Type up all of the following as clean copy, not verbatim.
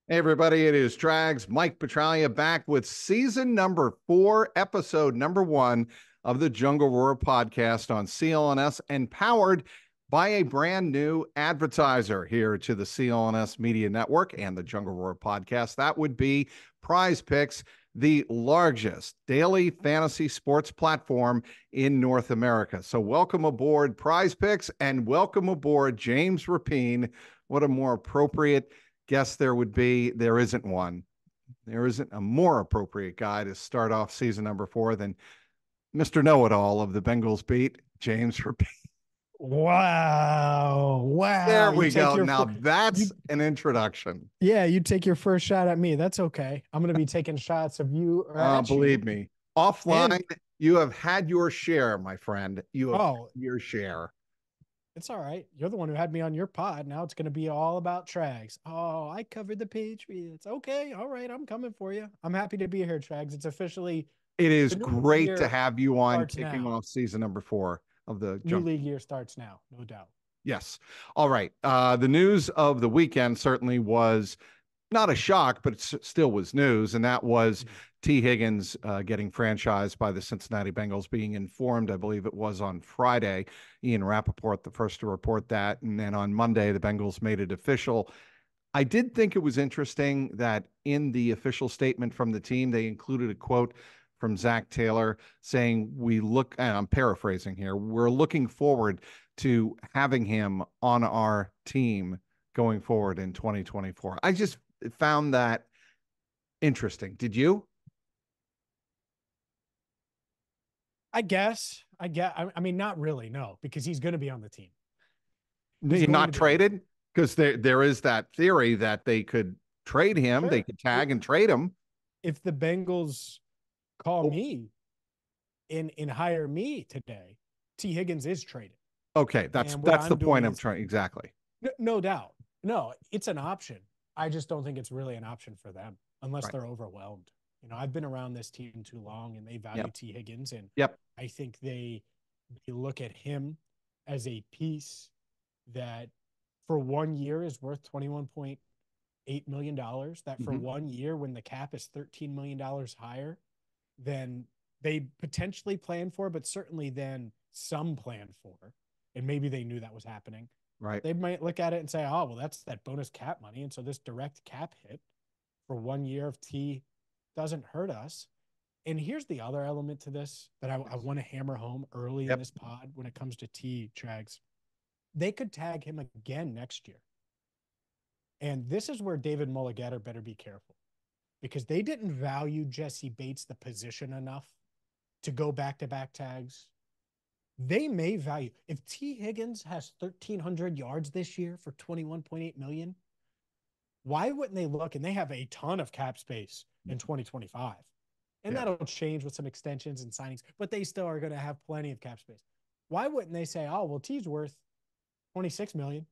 Hey everybody, it is Trags, Mike Petralia back with season number 4, episode number 1 of the JungleRoar podcast on CLNS and powered by a brand new advertiser here to the CLNS Media Network and the JungleRoar podcast. That would be Prize Picks, the largest daily fantasy sports platform in North America. So welcome aboard Prize Picks and welcome aboard James Rapien. What a more appropriate guess there would be. There isn't one. There isn't a more appropriate guy to start off season number 4 than Mr. Know-It-All of the Bengals beat, James Rapien. Wow. There Wow. we go. Now You that's an introduction. yeah, you take your first shot at me. That's okay. I'm gonna be taking shots of you or at Believe you. me, And offline, you have had your share, my friend. You have had oh, your share. it's all right. You're the one who had me on your pod. Now it's gonna be all about Trags. Oh, I covered the Patriots. Okay, all right. I'm coming for you. I'm happy to be here, Trags. It's officially It is the new league great to year have you on starts kicking now. off season number 4 of the New Jungle. league year starts now, no doubt. Yes. All right. The news of the weekend certainly was not a shock, but it still was news, and that was Mhm. Tee Higgins getting franchised by the Cincinnati Bengals, being informed, I believe it was on Friday. Ian Rappaport, the first to report that, and then on Monday, the Bengals made it official. I did think it was interesting that in the official statement from the team, they included a quote from Zach Taylor saying, "We look," and I'm paraphrasing here, "we're looking forward to having him on our team going forward in 2024." I just found that interesting. Did you? I mean, not really, no, because he's going to be on the team. He's You're going not to be on the team. traded? Because there is that theory that they could trade him, they Sure. could tag and trade him. If the Bengals call Oh, me and hire me today, Tee Higgins is traded. okay, that's And what that's the I'm doing point I'm is trying exactly. no doubt. No, it's an option. I just don't think it's really an option for them unless Right. they're overwhelmed. I've been around this team too long and they value Yep. Tee Higgins. And Yep. I think they look at him as a piece that for 1 year is worth $21.8 million. That for Hmm. 1 year, when the cap is $13 million higher than they potentially planned for, but certainly than some planned for, and maybe they knew that was happening, Right. they might look at it and say, "Oh, well, that's that bonus cap money," and so this direct cap hit for 1 year of T doesn't hurt us. And here's the other element to this that I Yes. want to hammer home early in Yep. this pod when it comes to T Trags. They could tag him again next year. And this is where David Mulligatter better be careful because they didn't value Jesse Bates, the position, enough to go back to back tags. They may value if Tee Higgins has 1,300 yards this year for 21.8 million. Why wouldn't they look? And they have a ton of cap space in 2025. And Yeah. that'll change with some extensions and signings, but they still are going to have plenty of cap space. Why wouldn't they say, "Oh, well, T's worth 26 million.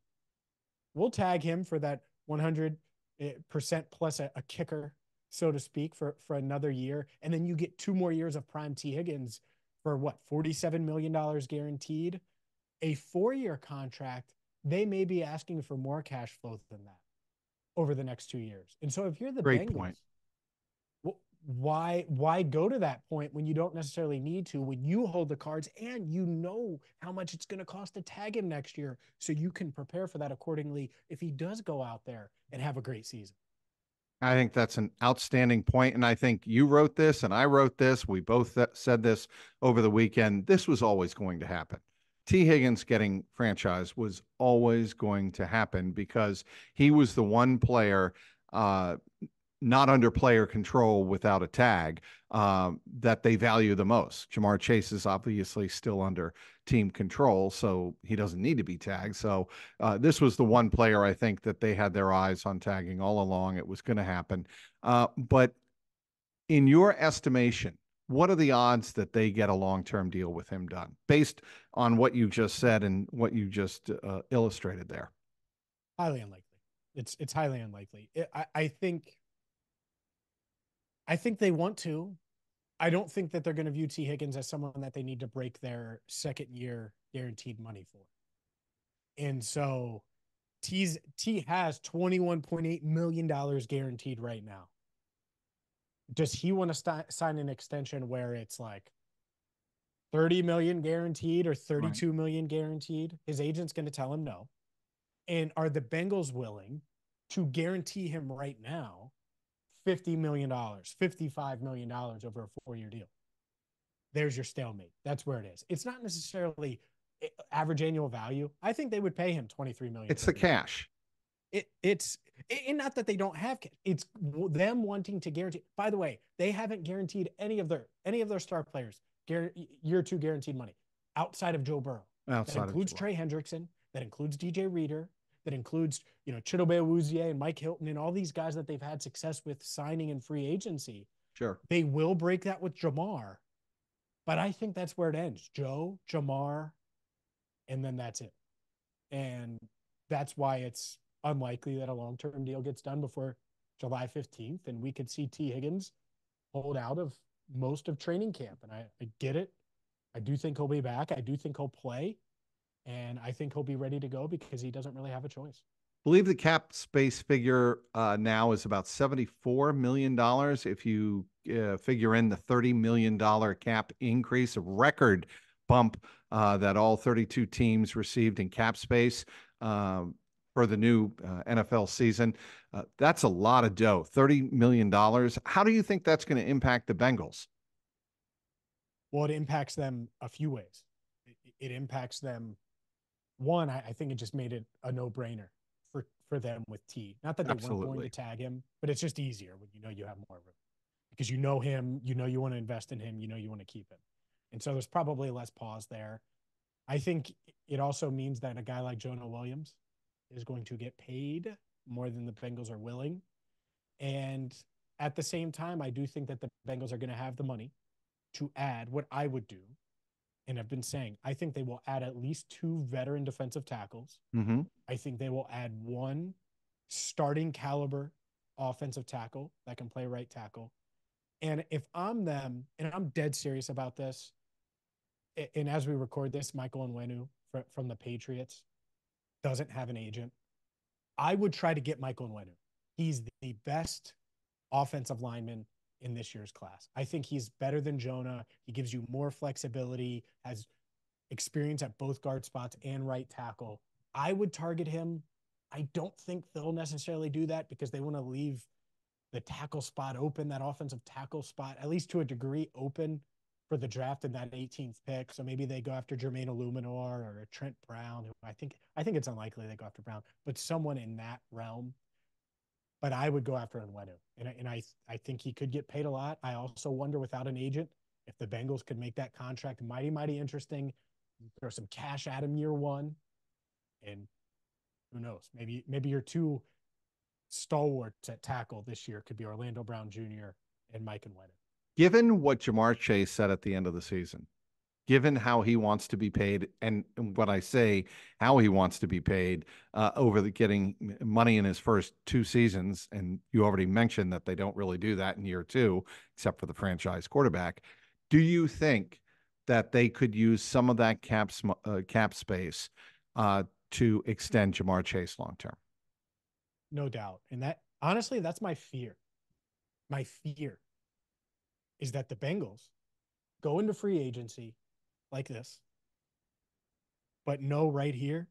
We'll tag him for that 100% plus a kicker, so to speak, for another year. And then you get 2 more years of prime Tee Higgins for what, $47 million guaranteed? A 4 year contract, they may be asking for more cash flow than that over the next 2 years. And so if you're the Great point. Bengals, why go to that point when you don't necessarily need to, when you hold the cards and you know how much it's going to cost to tag him next year, so you can prepare for that accordingly if he does go out there and have a great season. I think that's an outstanding point, and I think you wrote this and I wrote this. We both said this over the weekend. This was always going to happen. Tee Higgins getting franchised was always going to happen because he was the one player uh, not under player control without a tag that they value the most. Jamar Chase is obviously still under team control, so he doesn't need to be tagged. So this was the one player I think that they had their eyes on tagging all along. It was going to happen. But in your estimation, what are the odds that they get a long-term deal with him done based on what you just said and what you just illustrated there? Highly unlikely. It's highly unlikely. I think they want to. I don't think that they're going to view Tee Higgins as someone that they need to break their second year guaranteed money for. And so T has $21.8 million guaranteed right now. Does he want to sign an extension where it's like 30 million guaranteed or Right. 32 million guaranteed? His agent's going to tell him no. And are the Bengals willing to guarantee him right now $50 million, $55 million over a 4-year deal? There's your stalemate. That's where it is. It's not necessarily average annual value. I think they would pay him 23 million It's the for every year. cash. It's and not that they don't have cash. It's them wanting to guarantee. By the way, they haven't guaranteed any of their star players year 2 guaranteed money outside of Joe Burrow. That Outside of includes Joe. Trey Hendrickson. That includes DJ Reader. That includes Chidobe Awuzie and Mike Hilton and all these guys that they've had success with signing in free agency. Sure. They will break that with Jamar, but I think that's where it ends. Joe, Jamar, and then that's it. And that's why it's unlikely that a long-term deal gets done before July 15th. And we could see Tee Higgins hold out of most of training camp. And I get it. I do think he'll be back. I do think he'll play. And I think he'll be ready to go because he doesn't really have a choice. I believe the cap space figure now is about $74 million. If you figure in the $30 million cap increase, a record bump that all 32 teams received in cap space for the new NFL season. That's a lot of dough, $30 million. How do you think that's going to impact the Bengals? Well, it impacts them a few ways. It impacts them. One, I think it just made it a no-brainer for them with T. Not that they weren't going to tag him, but it's just easier when you have more room because you know him, you want to invest in him, you want to keep him. And so there's probably less pause there. I think it also means that a guy like Jonah Williams is going to get paid more than the Bengals are willing. And at the same time, I do think that the Bengals are going to have the money to add what I would do. And I've been saying, I think they will add at least 2 veteran defensive tackles. Mm-hmm. I think they will add 1 starting caliber offensive tackle that can play right tackle. And if I'm them, and I'm dead serious about this, and as we record this, Michael Onwenu from the Patriots doesn't have an agent. I would try to get Michael Onwenu. He's the best offensive lineman in this year's class. I think he's better than Jonah. He gives you more flexibility, has experience at both guard spots and right tackle. I would target him. I don't think they'll necessarily do that because they want to leave the tackle spot open, that offensive tackle spot, at least to a degree, open for the draft in that 18th pick. So maybe they go after Jermaine Illuminor or a Trent Brown, who I think it's unlikely they go after Brown, but someone in that realm. But I would go after Onwenu. And I think he could get paid a lot. I also wonder without an agent if the Bengals could make that contract mighty, mighty interesting. Throw some cash at him year 1. And who knows? Maybe your 2 stalwarts at tackle this year could be Orlando Brown Jr. and Mike Onwenu. Given what Jamar Chase said at the end of the season, given how he wants to be paid, and what I say, how he wants to be paid over getting money in his first 2 seasons, and you already mentioned that they don't really do that in year 2, except for the franchise quarterback. Do you think that they could use some of that cap space to extend Jamar Chase long term? No doubt. And that, honestly, that's my fear. My fear is that the Bengals go into free agency like this, but know right here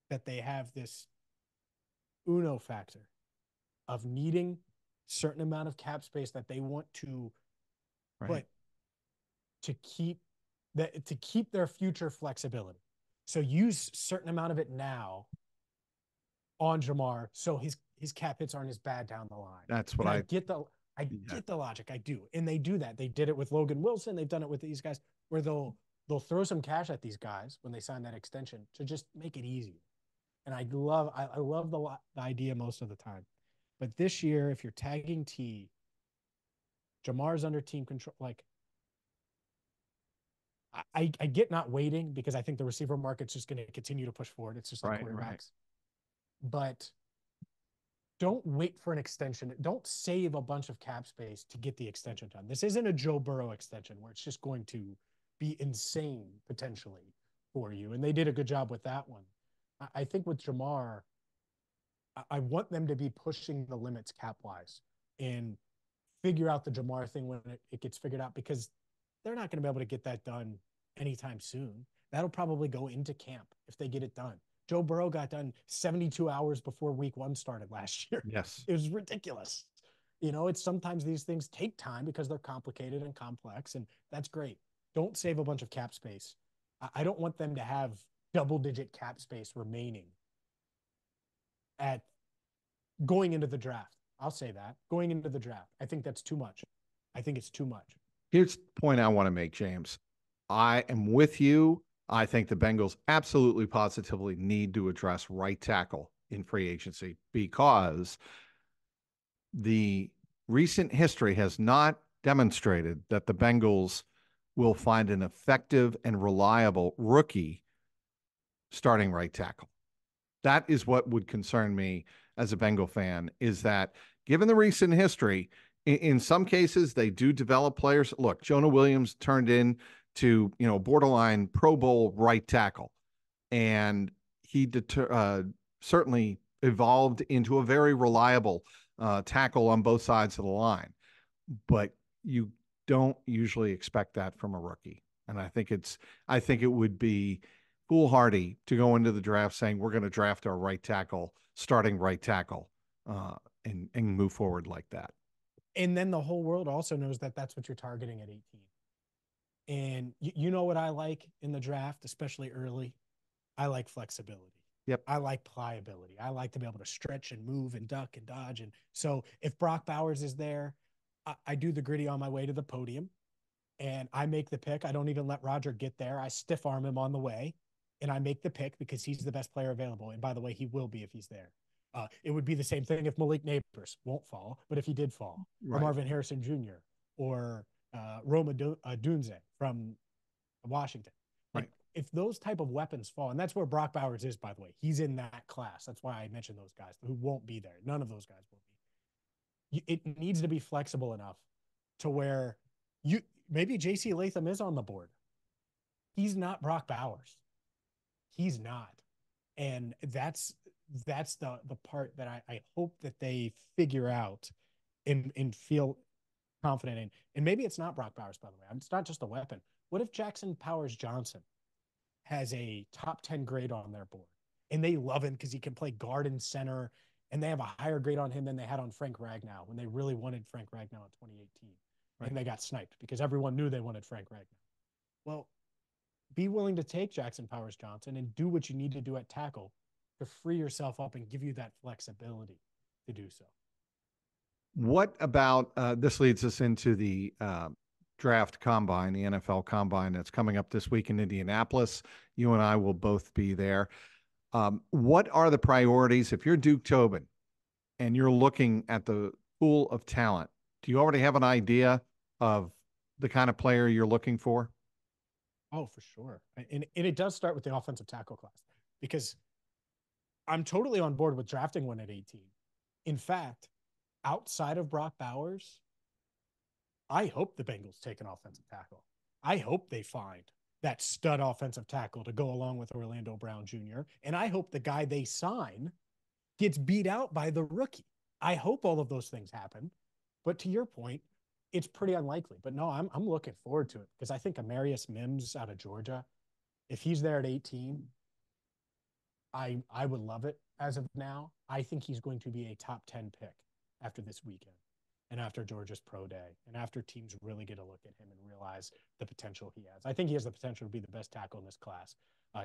that they have this Uno factor of needing certain amount of cap space that they want to put to keep their future flexibility. So use certain amount of it now on Jamar so his cap hits aren't as bad down the line. That's what I get the logic. I do. And they do that. They did it with Logan Wilson. They've done it with these guys where they'll throw some cash at these guys when they sign that extension to just make it easier. And I love the idea most of the time. But this year, if you're tagging T, Jamar's under team control. Like, I get not waiting because I think the receiver market's just going to continue to push forward. It's just like quarterbacks. Right. But don't wait for an extension. Don't save a bunch of cap space to get the extension done. This isn't a Joe Burrow extension where it's just going to be insane potentially for you. And they did a good job with that one. I think with Jamar, I want them to be pushing the limits cap wise and figure out the Jamar thing when it gets figured out, because they're not going to be able to get that done anytime soon. That'll probably go into camp if they get it done. Joe Burrow got done 72 hours before week one started last year. Yes. It was ridiculous. It's sometimes these things take time because they're complicated and complex, and that's great. Don't save a bunch of cap space. I don't want them to have double digit cap space remaining at going into the draft. I'll say that going into the draft. I think that's too much. I think it's too much. Here's the point I want to make, James. I am with you. I think the Bengals absolutely positively need to address right tackle in free agency because the recent history has not demonstrated that the Bengals will find an effective and reliable rookie starting right tackle. That is what would concern me as a Bengal fan, is that given the recent history, in some cases they do develop players. Look, Jonah Williams turned into, borderline Pro Bowl right tackle, and he certainly evolved into a very reliable tackle on both sides of the line. But you don't usually expect that from a rookie. And I think it would be foolhardy to go into the draft saying we're going to draft our right tackle, starting right tackle, and move forward like that. And then the whole world also knows that that's what you're targeting at 18. And you know what I like in the draft, especially early? I like flexibility. Yep. I like pliability. I like to be able to stretch and move and duck and dodge. And so if Brock Bowers is there, I do the gritty on my way to the podium and I make the pick. I don't even let Roger get there. I stiff arm him on the way and I make the pick because he's the best player available. And by the way, he will be if he's there. It would be the same thing if Malik Neighbors won't fall, but if he did fall, or Right. Marvin Harrison Jr., or Roma Dunze from Washington. Like Right. if those type of weapons fall, and that's where Brock Bowers is, by the way, he's in that class. That's why I mentioned those guys who won't be there. None of those guys will be. It needs to be flexible enough to where you maybe JC Latham is on the board. He's not Brock Bowers. He's not. And that's the part that I hope that they figure out and feel confident in. And maybe it's not Brock Bowers, by the way. It's not just a weapon. What if Jackson Powers Johnson has a top 10 grade on their board and they love him because he can play guard and center, and they have a higher grade on him than they had on Frank Ragnow when they really wanted Frank Ragnow in 2018. Right. And they got sniped because everyone knew they wanted Frank Ragnow. Well, be willing to take Jackson Powers Johnson and do what you need to do at tackle to free yourself up and give you that flexibility to do so. What about this leads us into the draft combine, the NFL combine that's coming up this week in Indianapolis. You and I will both be there. What are the priorities if you're Duke Tobin and you're looking at the pool of talent? Do you already have an idea of the kind of player you're looking for? Oh, for sure. And it does start with the offensive tackle class, because I'm totally on board with drafting one at 18. In fact, outside of Brock Bowers, I hope the Bengals take an offensive tackle. I hope they find that stud offensive tackle to go along with Orlando Brown Jr. And I hope the guy they sign gets beat out by the rookie. I hope all of those things happen. But to your point, it's pretty unlikely. But no, I'm looking forward to it because I think Amarius Mims out of Georgia, if he's there at 18, I would love it as of now. I think he's going to be a top 10 pick after this weekend and after Georgia's pro day and after teams really get a look at him and realize the potential he has. I think he has the potential to be the best tackle in this class.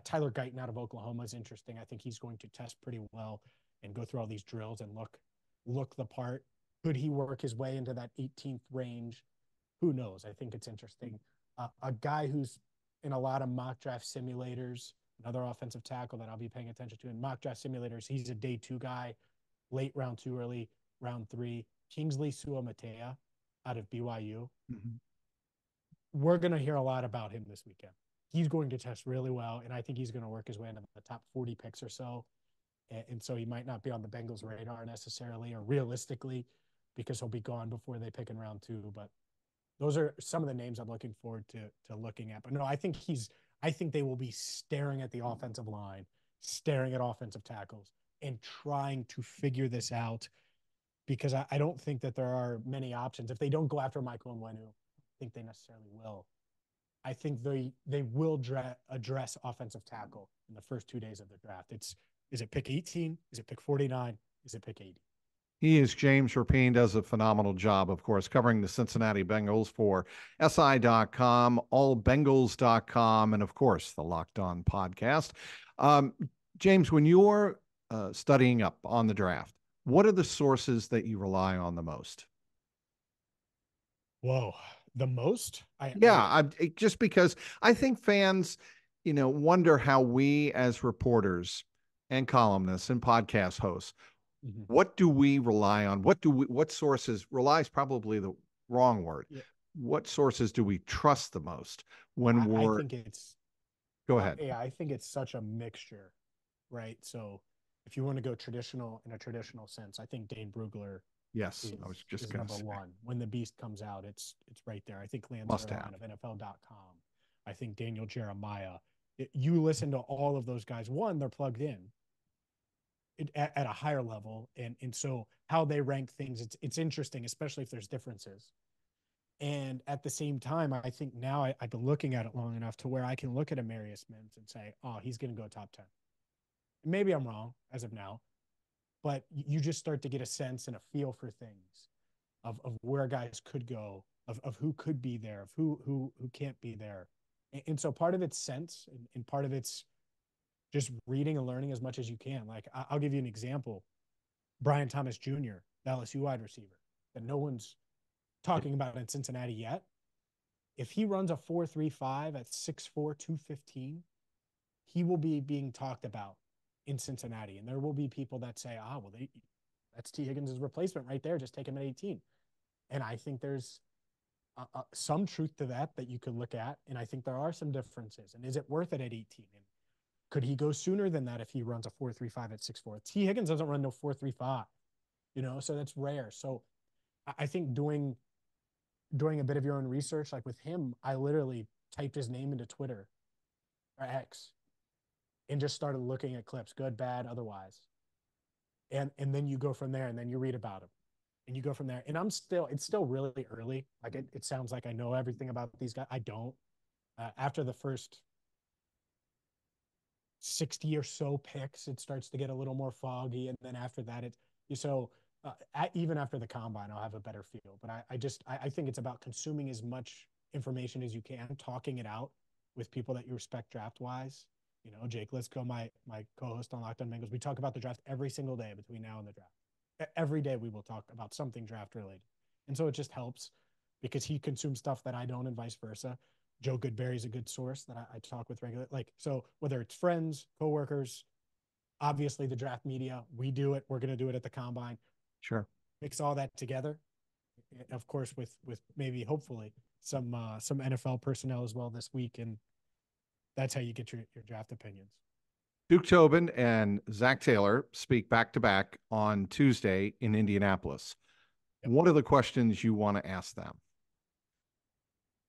Tyler Guyton out of Oklahoma is interesting. I think he's going to test pretty well and go through all these drills and look the part. Could he work his way into that 18th range? Who knows? I think it's interesting. A guy who's in a lot of mock draft simulators, another offensive tackle that I'll be paying attention to in mock draft simulators. He's a day 2 guy, late round 2, early round 3. Kingsley Suamatea out of BYU. Mm-hmm. We're going to hear a lot about him this weekend. He's going to test really well, and I think he's going to work his way into the top 40 picks or so. And so he might not be on the Bengals' radar necessarily or realistically because he'll be gone before they pick in round 2. But those are some of the names I'm looking forward to looking at. But no, I think they will be staring at the offensive line, staring at offensive tackles and trying to figure this out because I don't think that there are many options. If they don't go after Michael Onwenu, I think they necessarily will. I think they will address offensive tackle in the first 2 days of the draft. Is it pick 18? Is it pick 49? Is it pick 80? He is James Rapien, does a phenomenal job, of course, covering the Cincinnati Bengals for SI.com, allbengals.com, and of course, the Locked On podcast. Um, James, when you're studying up on the draft, what are the sources that you rely on the most? Whoa, the most? Yeah, just because I think fans, wonder how we as reporters and columnists and podcast hosts, Mhm. what do we rely on? What sources, rely is probably the wrong word. Yeah, What sources do we trust the most when I we're, think it's go ahead. yeah, I think it's such a mixture, right? So if you want to go traditional in a traditional sense, I think Dane Brugler Yes, I was is just is going to number say, one. When the beast comes out, it's right there. I think Lance must have. Zierlein of NFL.com. I think Daniel Jeremiah. You listen to all of those guys. One, they're plugged in at a higher level, and so how they rank things, it's interesting, especially if there's differences. And at the same time, I think now I've been looking at it long enough to where I can look at Amarius Mims and say, oh, he's going to go top 10. Maybe I'm wrong as of now, but you just start to get a sense and a feel for things of where guys could go, of who could be there, of who can't be there. And so part of it's sense and part of it's just reading and learning as much as you can. Like I'll give you an example. Brian Thomas Jr., the LSU wide receiver, that no one's talking about in Cincinnati yet. If he runs a 4.35 at 6'4", 215, he will be being talked about in Cincinnati. And there will be people that say, well, that's Tee Higgins' replacement right there. Just take him at 18. And I think there's some truth to that you could look at. And I think there are some differences. And is it worth it at 18? And could he go sooner than that if he runs a 4.35 at 6'4"? Tee Higgins doesn't run no 4.35, so that's rare. So I think doing a bit of your own research, like with him, I literally typed his name into Twitter or X and just started looking at clips, good, bad, otherwise. And then you go from there and then you read about him and you go from there. And it's still really early. Like it sounds like I know everything about these guys. I don't. After the first 60 or so picks, it starts to get a little more foggy. And then after that, even after the combine, I'll have a better feel. But I think it's about consuming as much information as you can, talking it out with people that you respect draft wise. Jake Lisco, my co-host on LockedOn Bengals, we talk about the draft every single day between now and the draft. Every day we will talk about something draft related. And so it just helps because he consumes stuff that I don't and vice versa. Joe Goodberry is a good source that I talk with regularly. Like, so whether it's friends, coworkers, obviously the draft media, we do it. We're going to do it at the combine. Sure. Mix all that together, of course, with maybe hopefully some NFL personnel as well this week, and that's how you get your draft opinions. Duke Tobin and Zach Taylor speak back to back on Tuesday in Indianapolis. Yep. What are the questions you want to ask them?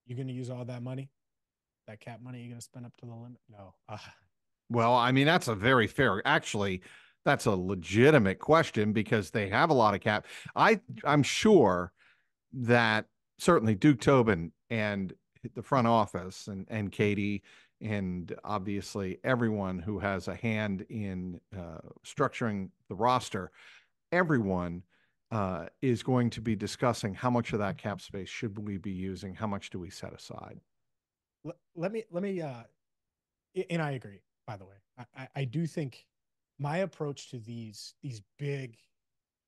You going to use all that money, that cap money? You going to spend up to the limit? No. Well, I mean, that's a very fair, actually, that's a legitimate question because they have a lot of cap. I'm sure that certainly Duke Tobin and the front office and Katie and obviously everyone who has a hand in structuring the roster, everyone is going to be discussing how much of that cap space should we be using, how much do we set aside. Let me and I agree, by the way. I do think my approach to these big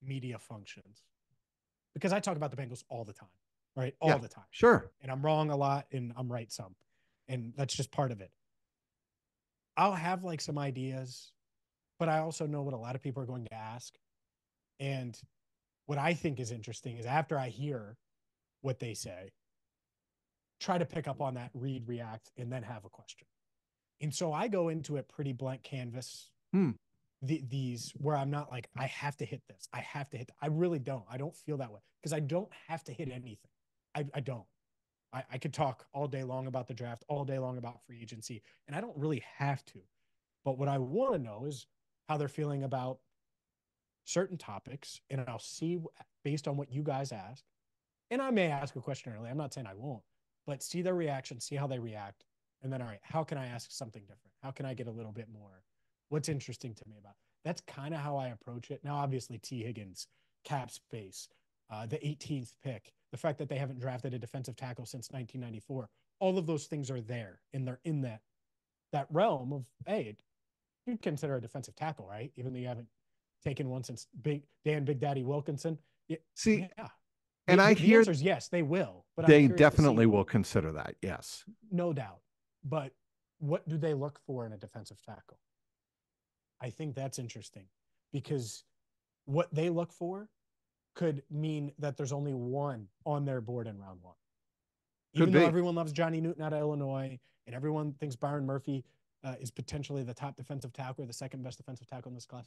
media functions, because I talk about the Bengals all the time, right? Yeah, All the time. sure. And I'm wrong a lot and I'm right some. And that's just part of it. I'll have like some ideas, but I also know what a lot of people are going to ask. And what I think is interesting is after I hear what they say, try to pick up on that, read, react, and then have a question. And so I go into it pretty blank canvas. These where I'm not like, I have to hit this. I have to hit. I really don't. I don't feel that way because I don't have to hit anything. I don't. I could talk all day long about the draft, all day long about free agency, and I don't really have to. But what I want to know is how they're feeling about certain topics, and I'll see based on what you guys ask. And I may ask a question early. I'm not saying I won't, but see their reaction, see how they react. And then, all right, how can I ask something different? How can I get a little bit more? What's interesting to me about it? That's kind of how I approach it. Now, obviously, Tee Higgins, cap space, the 18th pick, the fact that they haven't drafted a defensive tackle since 1994, all of those things are there, and they're in that realm of, hey, you'd consider a defensive tackle, right? Even though you haven't taken one since Big Daddy Wilkinson. See, Yeah. and I The hear answer is yes, they will. But I'm they curious to definitely see, will consider that. Yes. no doubt. But what do they look for in a defensive tackle? I think that's interesting because what they look for could mean that there's only one on their board in round one. Could Even though be. everyone loves Johnny Newton out of Illinois and everyone thinks Byron Murphy is potentially the top defensive tackle or the second best defensive tackle in this class,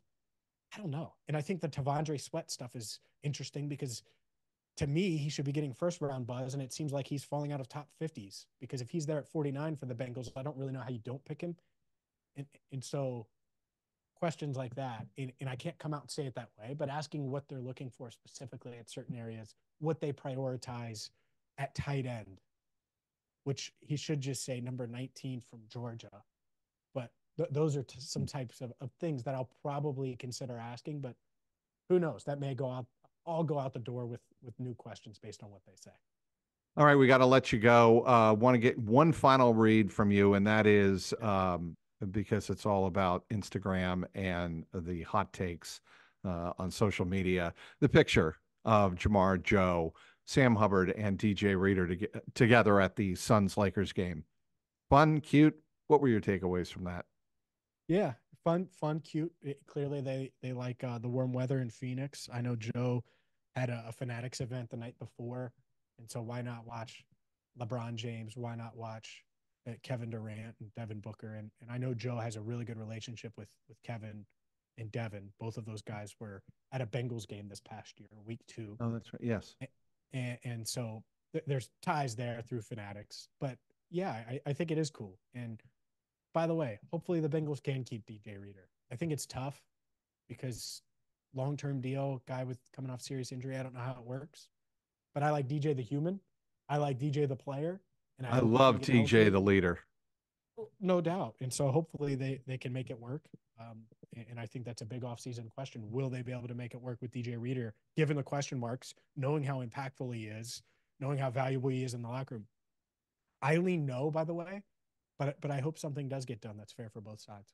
I don't know. And I think the Tavondre Sweat stuff is interesting because to me, he should be getting first round buzz, and it seems like he's falling out of top 50s because if he's there at 49 for the Bengals, I don't really know how you don't pick him. And so questions like that, and I can't come out and say it that way, but asking what they're looking for specifically at certain areas, what they prioritize at tight end, which he should just say number 19 from Georgia. But those are some types of things that I'll probably consider asking, but who knows? That may go out. I'll go out the door with new questions based on what they say. All right, we got to let you go. Want to get one final read from you, and that is because it's all about Instagram and the hot takes on social media. The picture of Jamar, Joe, Sam Hubbard, and DJ Reader together at the Suns Lakers game. Fun, cute. What were your takeaways from that? Yeah, fun, cute. Clearly, they like the warm weather in Phoenix. I know Joe had a Fanatics event the night before, and so why not watch LeBron James? Why not watch Kevin Durant and Devin Booker? And I know Joe has a really good relationship with Kevin and Devin. Both of those guys were at a Bengals game this past year, week 2. Oh, that's right. Yes. And so there's ties there through Fanatics. But yeah, I think it is cool. And by the way, hopefully the Bengals can keep DJ Reader. I think it's tough because long-term deal, guy with coming off serious injury. I don't know how it works, but I like DJ the human. I like DJ the player, and I I hope he can love get TJ, healthy. the leader. No doubt. And so hopefully they can make it work. And I think that's a big offseason question. Will they be able to make it work with DJ Reader, given the question marks, knowing how impactful he is, knowing how valuable he is in the locker room? I lean no, by the way, but I hope something does get done that's fair for both sides.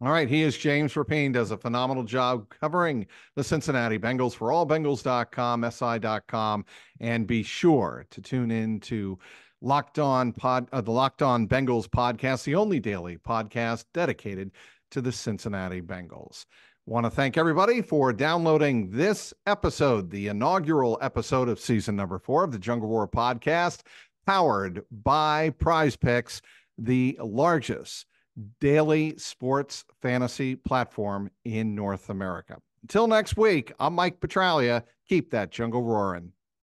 All right. He is James Rapien, does a phenomenal job covering the Cincinnati Bengals for allbengals.com, si.com, and be sure to tune in to the Locked On Bengals podcast, the only daily podcast dedicated to the Cincinnati Bengals. Want to thank everybody for downloading this episode, the inaugural episode of season number 4 of the JungleRoar podcast, powered by Prize Picks, the largest daily sports fantasy platform in North America. Until next week, I'm Mike Petralia. Keep that jungle roaring.